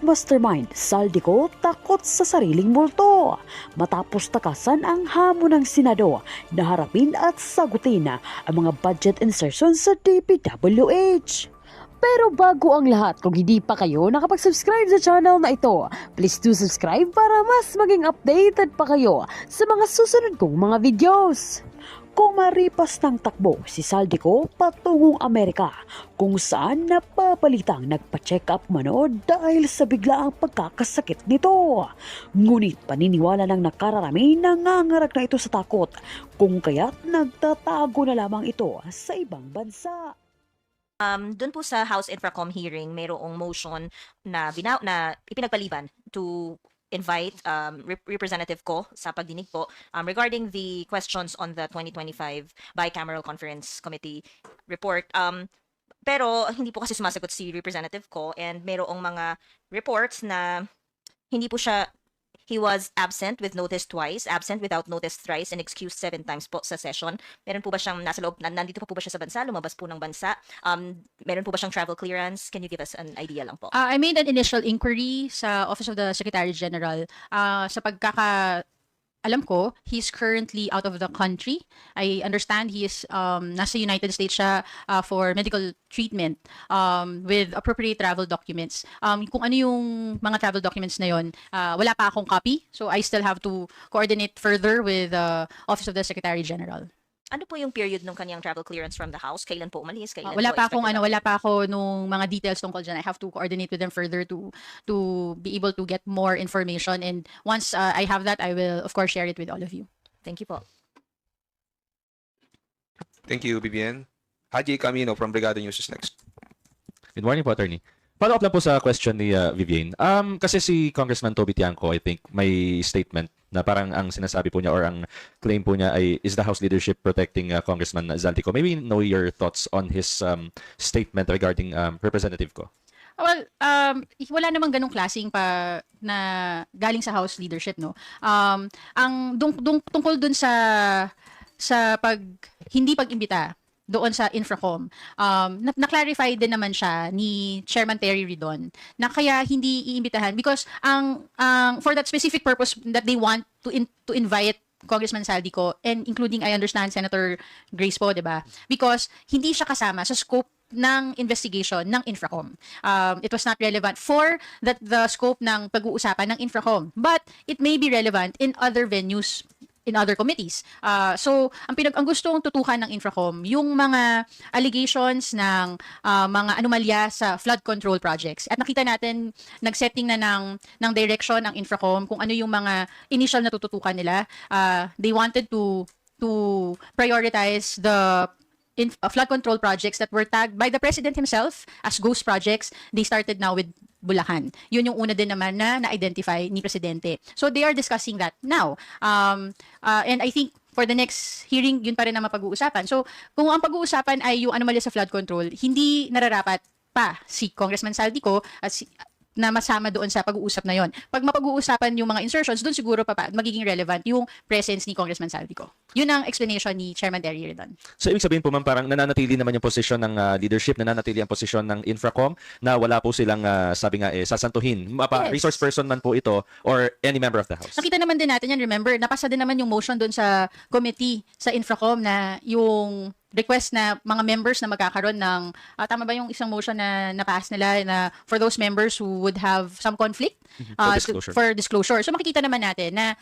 mastermind Saldico takot sa sariling multo. Matapos takasan ang hamon ng Senado na harapin at sagutin ang mga budget insertions sa DPWH. Pero bago ang lahat, kung hindi pa kayo nakapag-subscribe sa channel na ito, please do subscribe para mas maging updated pa kayo sa mga susunod kong mga videos. Kumaripas ng takbo si Saldico patungong Amerika kung saan napapalitang nagpa-check up manood dahil sa biglaang pagkakasakit nito. Ngunit paniniwala ng nakararami nangangarag na ito sa takot kung kaya't nagtatago na lamang ito sa ibang bansa. Doon po sa House Infracom hearing, mayroong motion na ipinagpaliban to invite Representative Ko sa pagdinig po regarding the questions on the 2025 Bicameral Conference Committee report. Pero hindi po kasi sumasagot si Representative Ko, and mayroong mga reports na hindi po siya, he was absent with notice twice, absent without notice thrice, and excused 7 times po sa session. Meron po ba siyang nasa loob, nandito pa po ba siya sa bansa, lumabas po ng bansa? Meron po ba siyang travel clearance? Can you give us an idea lang po? I made an initial inquiry sa Office of the Secretary General. Sa alam ko, he's currently out of the country. I understand he is nasa United States siya for medical treatment with appropriate travel documents. Kung ano yung mga travel documents na yon, wala pa akong copy. So I still have to coordinate further with the Office of the Secretary General. Ano po yung period ng kanyang travel clearance from the House? Kailan po umalis? Kailan Wala po pa akong expected wala pa ako nung mga details tungkol dyan. I have to coordinate with them further to be able to get more information, and once I have that, I will of course share it with all of you. Thank you po. Thank you, Vivian. Haji Camino from Brigada News is next. Good morning po, Attorney. Follow up lang po sa question ni Vivian. Kasi si Congressman Toby Tiangco, I think, may statement na parang ang sinasabi po niya or ang claim po niya ay, is the House leadership protecting Congressman Zaldico? Maybe know your thoughts on his statement regarding Representative Ko. Well, wala namang ganong klaseng pa na galing sa House leadership, no? Ang tungkol dun sa hindi pag-imbita doon sa Infracom, na-clarify din naman siya ni Chairman Terry Ridon na kaya hindi iimbitahan because for that specific purpose that they want to invite Congressman Saldico, and including, I understand, Senator Grace po, diba? Because hindi siya kasama sa scope ng investigation ng Infracom. It was not relevant for the scope ng pag-uusapan ng Infracom, but it may be relevant in other venues, in other committees. So, ang gustong tutukan ng Infracom, yung mga allegations ng mga anomalya sa flood control projects. At nakita natin, nag-setting na ng direction ang Infracom kung ano yung mga initial na tututukan nila. They wanted to prioritize the flood control projects that were tagged by the President himself as ghost projects. They started now with Bulacan. Yun yung una din naman na na-identify ni Presidente. So they are discussing that now. And I think for the next hearing, yun pa rin na mapag-uusapan. So kung ang pag-uusapan ay yung anomalya sa flood control, hindi nararapat pa si Congressman Saldico na masama doon sa pag-uusap na yon. Pag mapag-uusapan yung mga insertions, doon siguro pa magiging relevant yung presence ni Congressman Saldico. Yun ang explanation ni Chairman Terry Ridon. So, ibig sabihin po, ma'am, parang nananatili naman yung posisyon ng leadership, nananatili ang posisyon ng Infracom na wala po silang, sabi nga, sasantuhin. Yes. Resource person man po ito or any member of the House. Nakita naman din natin yan, remember, napasa din naman yung motion doon sa committee sa Infracom na yung request na mga members na magkakaroon ng, tama ba yung isang motion na napass nila na for those members who would have some conflict for disclosure. So makikita naman natin na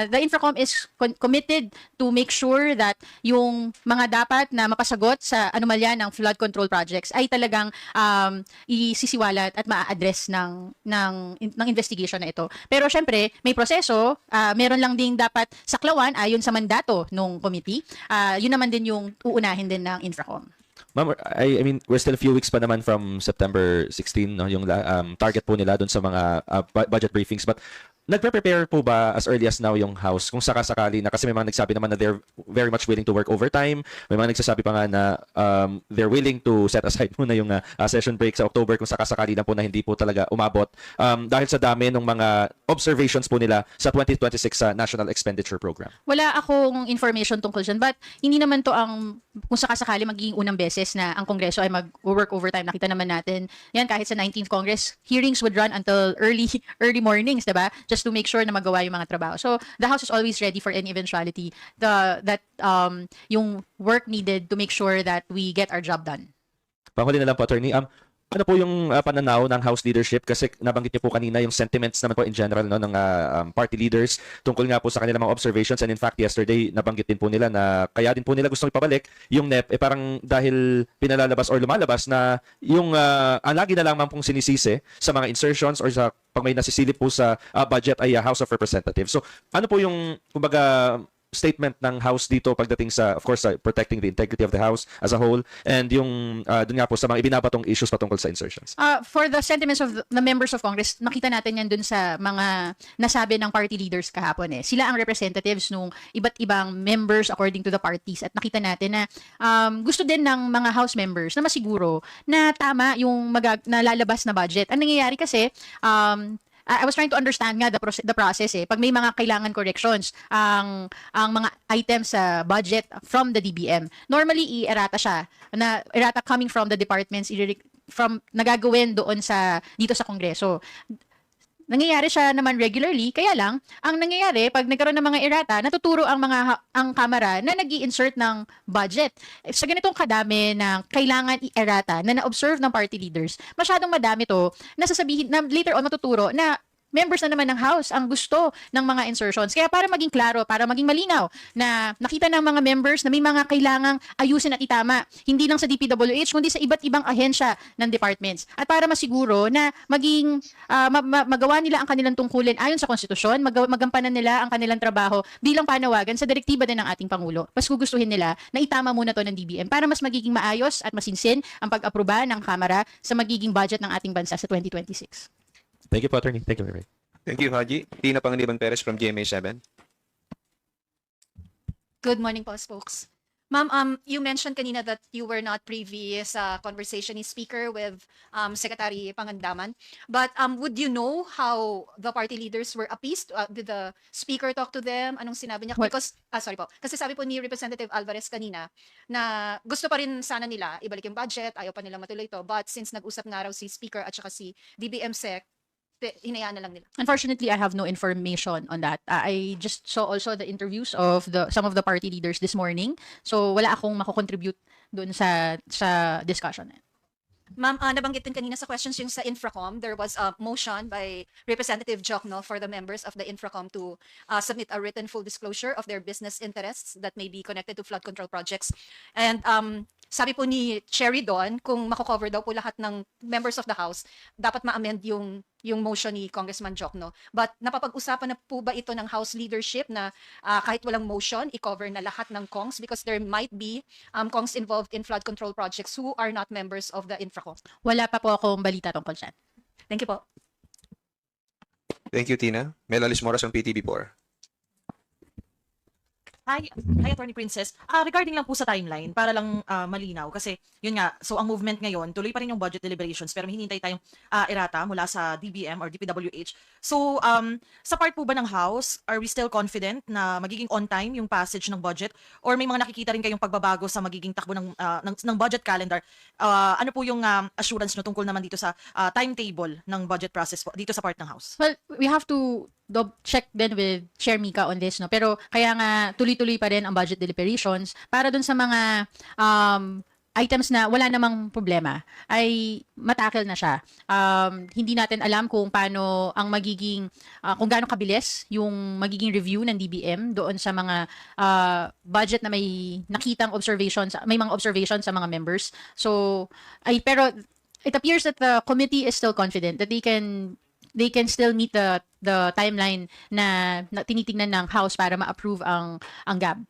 the Infracom is committed to make sure that yung mga dapat na mapasagot sa anomalya ng flood control projects ay talagang isisiwalat at maa-address ng investigation na ito. Pero syempre, may proseso, meron lang ding dapat saklawan ayon sa mandato ng committee. Yun naman din yung uunahin din ng Infracom. Ma'am, I mean, we're still a few weeks pa naman from September 16, no, yung target po nila doon sa mga budget briefings. But nagpe-prepare po ba as early as now yung House kung sakasakali na, kasi may mga nagsabi naman na they're very much willing to work overtime, may mga nagsasabi pa nga na they're willing to set aside muna yung session break sa October kung sakasakali lang po na hindi po talaga umabot dahil sa dami ng mga observations po nila sa 2026 sa National Expenditure Program. Wala akong information tungkol dyan, but hindi naman to ang kung sakasakali magiging unang beses na ang Kongreso ay mag-work overtime. Nakita naman natin yan kahit sa 19th Congress, hearings would run until early mornings, diba? Just to make sure na magawa yung mga trabaho. So the House is always ready for any eventuality. Yung work needed to make sure that we get our job done. Panghuli na lang po, Attorney. Ano po yung pananaw ng House leadership? Kasi nabanggit niyo po kanina yung sentiments naman po in general no, ng party leaders tungkol nga po sa kanilang mga observations. And in fact, yesterday, nabanggit din po nila na kaya din po nila gustong ipabalik yung NEP parang dahil pinalalabas or lumalabas na yung ang lagi na lamang pong sinisisi sa mga insertions or sa pag may nasisilip po sa budget ay House of Representatives. So ano po yung kumbaga statement ng House dito pagdating sa, of course, protecting the integrity of the House as a whole and yung dun nga po sa mga ibinabatong issues patungkol sa insertions? For the sentiments of the members of Congress, nakita natin yan dun sa mga nasabi ng party leaders kahapon eh. Sila ang representatives nung iba't ibang members according to the parties at nakita natin na gusto din ng mga House members na masiguro na tama yung nalalabas na budget. Ang nangyayari kasi, I was trying to understand nga the process eh. Pag may mga kailangan corrections, ang mga items sa budget from the DBM, normally i-errata siya. Errata coming from the departments, from nagagawin doon dito sa Kongreso. Nangyayari siya naman regularly, kaya lang, ang nangyayari, pag nagkaroon ng mga errata, natuturo ang Kamara na nag-i-insert ng budget. Sa ganitong kadami na kailangan i-errata na na-observe ng party leaders, masyadong madami to, na sasabihin, na later on matuturo na members na naman ng House ang gusto ng mga insertions. Kaya para maging klaro, para maging malinaw na nakita ng mga members na may mga kailangang ayusin at itama, hindi lang sa DPWH, kundi sa iba't ibang ahensya ng departments. At para masiguro na maging magawa nila ang kanilang tungkulin ayon sa konstitusyon, magampanan nila ang kanilang trabaho bilang panawagan sa direktiba din ng ating Pangulo. Mas gugustuhin nila na itama muna to ng DBM para mas magiging maayos at masinsin ang pag-aproba ng Kamara sa magiging budget ng ating bansa sa 2026. Thank you po, Attorney. Thank you very much. Thank you, Haji. Tina Panganiban Perez from GMA7. Good morning po, folks. Ma'am, you mentioned kanina that you were not privy sa conversation ni Speaker with Secretary Pangandaman. But would you know how the party leaders were appeased? Did the Speaker talk to them? Anong sinabi niya? What? Because, sorry po. Kasi sabi po ni Representative Alvarez kanina na gusto pa rin sana nila ibalik yung budget, ayaw pa nila matuloy ito. But since nag-usap nga raw si Speaker at saka si DBM Sec, hinayaan na lang nila. Unfortunately, I have no information on that. I just saw also the interviews of some of the party leaders this morning. So wala akong mako-contribute dun sa discussion. Ma'am, nabanggit din kanina sa questions yung sa Infracom, there was a motion by Representative Jokno for the members of the Infracom to submit a written full disclosure of their business interests that may be connected to flood control projects. And sabi po ni Cherry doon, kung mako-cover daw po lahat ng members of the House, dapat ma-amend yung motion ni Congressman Jokno. But napapag-usapan na po ba ito ng House leadership na kahit walang motion, i-cover na lahat ng Kongs because there might be Kongs involved in flood control projects who are not members of the Infracom? Wala pa po akong balita tungkol dyan. Thank you po. Thank you, Tina. Mel Alice Moras from PTV4. Hi, Attorney Princess. Regarding lang po sa timeline, para lang malinaw, kasi yun nga, so ang movement ngayon, tuloy pa rin yung budget deliberations, pero hinihintay tayong errata mula sa DBM or DPWH. So, sa part po ba ng House, are we still confident na magiging on time yung passage ng budget? Or may mga nakikita rin kayong pagbabago sa magiging takbo ng budget calendar? Ano po yung assurance nyo tungkol naman dito sa timetable ng budget process po, dito sa part ng House? Well, we have to check din with Chair Mika on this, no? Pero kaya nga tuloy-tuloy pa rin ang budget deliberations para dun sa mga items na wala namang problema ay matakil na siya. Hindi natin alam kung paano ang magiging kung gaano kabilis yung magiging review ng DBM doon sa mga budget na may nakitang observations, may mga observations sa mga members. So pero it appears that the committee is still confident that they can still meet the timeline na tinitingnan ng House para ma-approve ang GAB.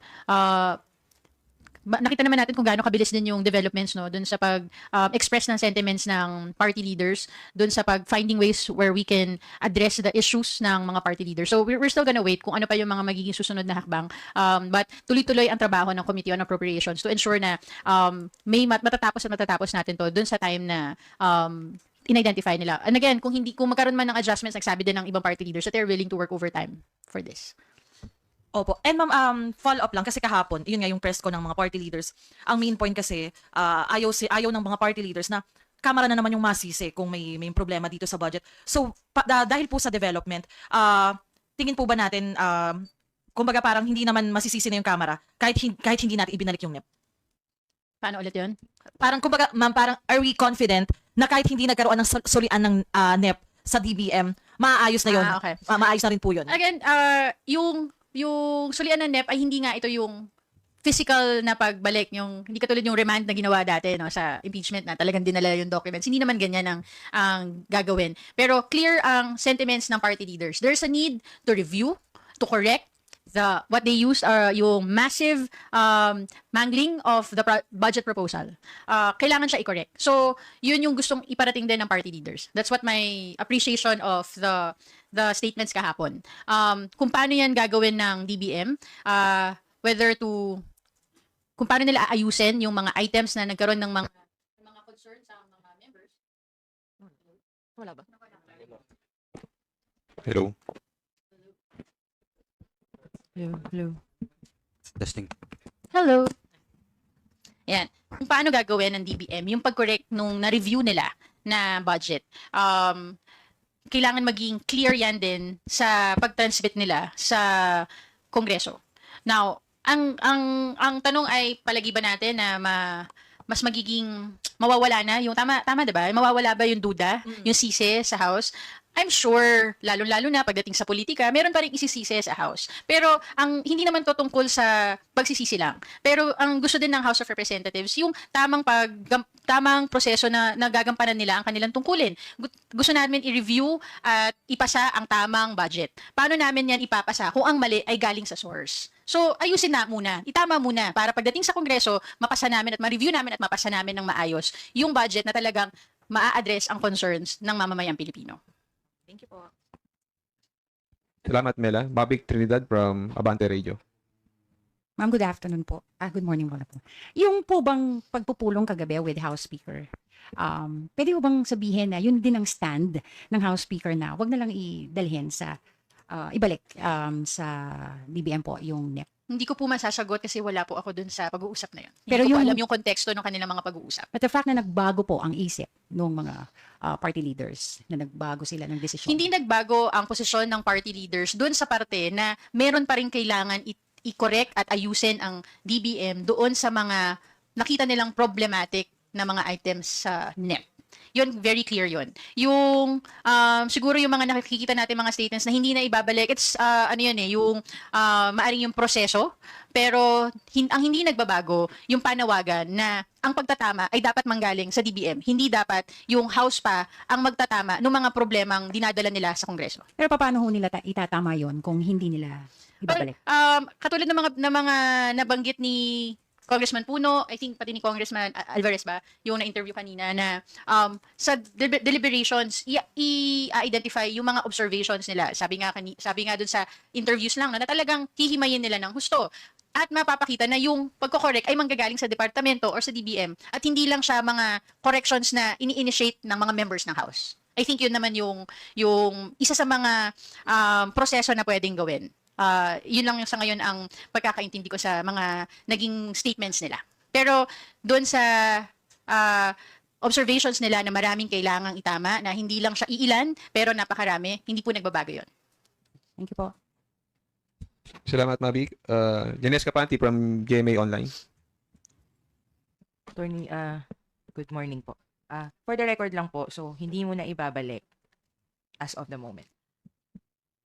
nakita naman natin kung gaano kabilis din yung developments no doon sa pag express ng sentiments ng party leaders, doon sa pag finding ways where we can address the issues ng mga party leaders. So we're still gonna wait kung ano pa yung mga magiging susunod na hakbang. But tuloy-tuloy ang trabaho ng Committee on Appropriations to ensure na may matatapos natin to doon sa time na in-identify nila. And again, kung magkaroon man ng adjustments, nagsabi din ng ibang party leaders that they're willing to work overtime for this. Opo. And ma'am, follow-up lang kasi kahapon, yun nga yung press ko ng mga party leaders. Ang main point kasi, ayaw ng mga party leaders na Kamara na naman yung masisi kung may problema dito sa budget. So, dahil po sa development, tingin po ba natin, kumbaga parang hindi naman masisisi na yung Kamara kahit hindi natin ibinalik yung NEP? Paano ulit yun? Parang kumbaga, ma'am, parang are we confident na kahit hindi nagkaroon ng sulian ng NEP sa DBM, maayos na yun? Okay. Maayos na rin po yun. Again, yung sulian ng NEP ay hindi nga ito yung physical na pagbalik, yung hindi katulad yung remand na ginawa dati no sa impeachment na talagang dinala yung documents. Hindi naman ganyan ang gagawin. Pero clear ang sentiments ng party leaders. There's a need to review, to correct what they used are yung massive mangling of the budget proposal. Kailangan siya i-correct. So, yun yung gustong iparating din ng party leaders. That's what my appreciation of the statements kahapon. Kung paano yan gagawin ng DBM, kung paano nila aayusin yung mga items na nagkaroon ng mga concerns sa mga members. Wala ba? Hello. Hello. Testing. Hello. Yan. Kung paano gagawin ng DBM, yung pag-correct nung na-review nila na budget, kailangan maging clear yan din sa pag-transmit nila sa Kongreso. Now, ang tanong ay palagi ba natin na mas magiging mawawala na yung tama 'di ba? Mawawala ba yung duda, yung sisi sa House? I'm sure, lalo-lalo na pagdating sa politika, meron pa rin isisisi sa House. Pero hindi naman to tungkol sa pagsisisi lang. Pero ang gusto din ng House of Representatives, yung tamang proseso na nagagampanan nila ang kanilang tungkulin. Gusto namin i-review at ipasa ang tamang budget. Paano namin yan ipapasa kung ang mali ay galing sa source? So, ayusin na muna. Itama muna para pagdating sa Kongreso, mapasa namin at ma-review namin at mapasa namin ng maayos yung budget na talagang maa-address ang concerns ng mamamayang Pilipino. Thank you po. Salamat, Mela. Babik Trinidad from Abante Radio. Ma'am, good afternoon po. Good morning po. Yung po bang pagpupulong kagabi with House Speaker, pwede po bang sabihin na yun din ang stand ng House Speaker na wag na lang idalhin sa, ibalik sa DBM po yung NEP? Hindi ko po masasagot kasi wala po ako dun sa pag-uusap na yun. Pero Hindi ko po yung- alam yung konteksto ng kanilang mga pag-uusap. But the fact na nagbago po ang isip ng mga party leaders, na nagbago sila ng desisyon. Hindi nagbago ang posisyon ng party leaders doon sa parte na meron pa rin kailangan i-correct at ayusin ang DBM doon sa mga nakita nilang problematic na mga items sa NEP. Yun, very clear yun. Yung, siguro yung mga nakikita natin mga statements na hindi na ibabalik, it's, yung maaring yung proseso, pero ang hindi nagbabago, yung panawagan na ang pagtatama ay dapat manggaling sa DBM. Hindi dapat yung House pa ang magtatama ng mga problemang dinadala nila sa Kongreso. Pero paano ho nila itatama yon kung hindi nila ibabalik? Katulad ng mga nabanggit ni Congressman Puno, I think pati ni Congressman Alvarez ba, yung na-interview kanina na sa deliberations, i-identify yung mga observations nila. Sabi nga dun sa interviews lang na talagang hihimayin nila ng husto. At mapapakita na yung pagko-correct ay manggagaling sa departamento or sa DBM at hindi lang siya mga corrections na ini-initiate ng mga members ng House. I think yun naman yung isa sa mga proseso na pwedeng gawin. Yun lang sa ngayon ang pagkakaintindi ko sa mga naging statements nila. Pero doon sa observations nila na maraming kailangang itama, na hindi lang siya iilan, pero napakarami, hindi po nagbabago yun. Thank you po. Salamat, Mabik. Janes Capanti from GMA Online. Attorney, good morning po. For the record lang po, so hindi mo na ibabalik as of the moment.